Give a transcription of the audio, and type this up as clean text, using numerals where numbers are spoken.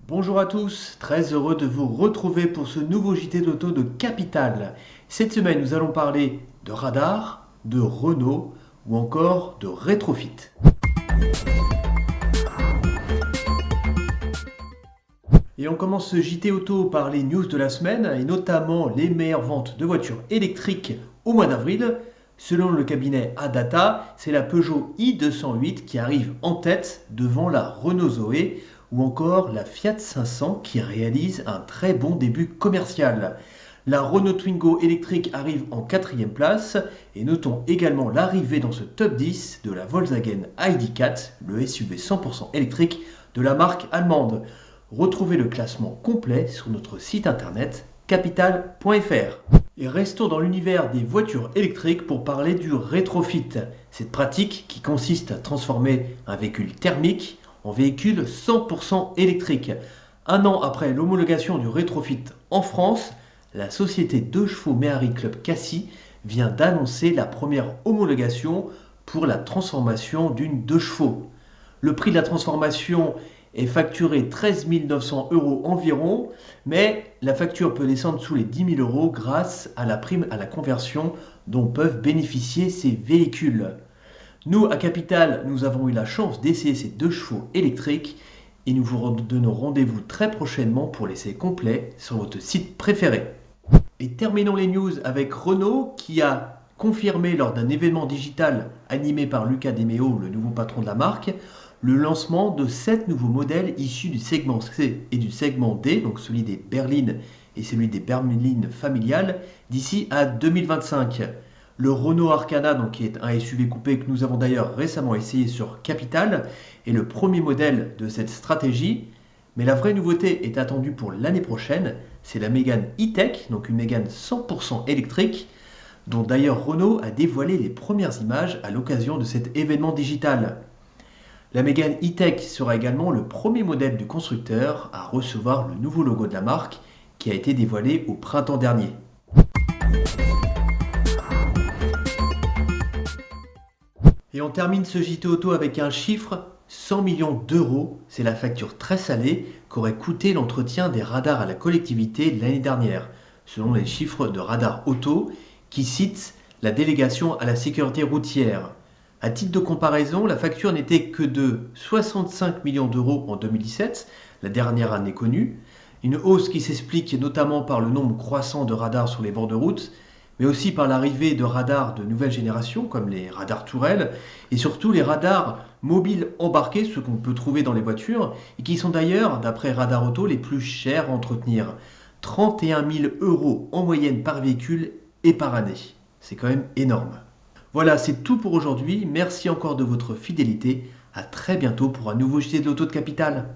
Bonjour à tous, très heureux de vous retrouver pour ce nouveau JT d'auto de Capital. Cette semaine, nous allons parler de radar, de Renault ou encore de rétrofit. Et on commence ce JT auto par les news de la semaine et notamment les meilleures ventes de voitures électriques au mois d'avril. Selon le cabinet Adata, c'est la Peugeot i208 qui arrive en tête devant la Renault Zoé ou encore la Fiat 500 qui réalise un très bon début commercial. La Renault Twingo électrique arrive en 4e place et notons également l'arrivée dans ce top 10 de la Volkswagen ID.4, le SUV 100% électrique de la marque allemande. Retrouvez le classement complet sur notre site internet capital.fr. Et restons dans l'univers des voitures électriques pour parler du rétrofit. Cette pratique qui consiste à transformer un véhicule thermique en véhicule 100% électrique. Un an après l'homologation du rétrofit en France, la société 2 chevaux Méhari Club Cassis vient d'annoncer la première homologation pour la transformation d'une 2 chevaux. Le prix de la transformation est facturé 13 900 € environ, mais la facture peut descendre sous les 10 000 € grâce à la prime à la conversion dont peuvent bénéficier ces véhicules. Nous, à Capital, nous avons eu la chance d'essayer ces 2 chevaux électriques et nous vous donnons rendez-vous très prochainement pour l'essai complet sur votre site préféré. Et terminons les news avec Renault qui a confirmé lors d'un événement digital animé par Luca De Meo, le nouveau patron de la marque, le lancement de 7 nouveaux modèles issus du segment C et du segment D, donc celui des berlines et celui des berlines familiales, d'ici à 2025. Le Renault Arcana, donc, qui est un SUV coupé que nous avons d'ailleurs récemment essayé sur Capital, est le premier modèle de cette stratégie. Mais la vraie nouveauté est attendue pour l'année prochaine, c'est la Mégane E-Tech, donc une Mégane 100% électrique, dont d'ailleurs Renault a dévoilé les premières images à l'occasion de cet événement digital. La Mégane E-Tech sera également le premier modèle du constructeur à recevoir le nouveau logo de la marque qui a été dévoilé au printemps dernier. Et on termine ce JT Auto avec un chiffre, 100 millions d'euros. C'est la facture très salée qu'aurait coûté l'entretien des radars à la collectivité l'année dernière, selon les chiffres de Radar Auto qui citent la délégation à la sécurité routière. À titre de comparaison, la facture n'était que de 65 millions d'euros en 2017, la dernière année connue. Une hausse qui s'explique notamment par le nombre croissant de radars sur les bords de route, mais aussi par l'arrivée de radars de nouvelle génération, comme les radars tourelles, et surtout les radars mobiles embarqués, ceux qu'on peut trouver dans les voitures, et qui sont d'ailleurs, d'après Radar Auto, les plus chers à entretenir. 31 000 € en moyenne par véhicule et par année. C'est quand même énorme. Voilà, c'est tout pour aujourd'hui. Merci encore de votre fidélité. À très bientôt pour un nouveau JT de l'Auto de Capital.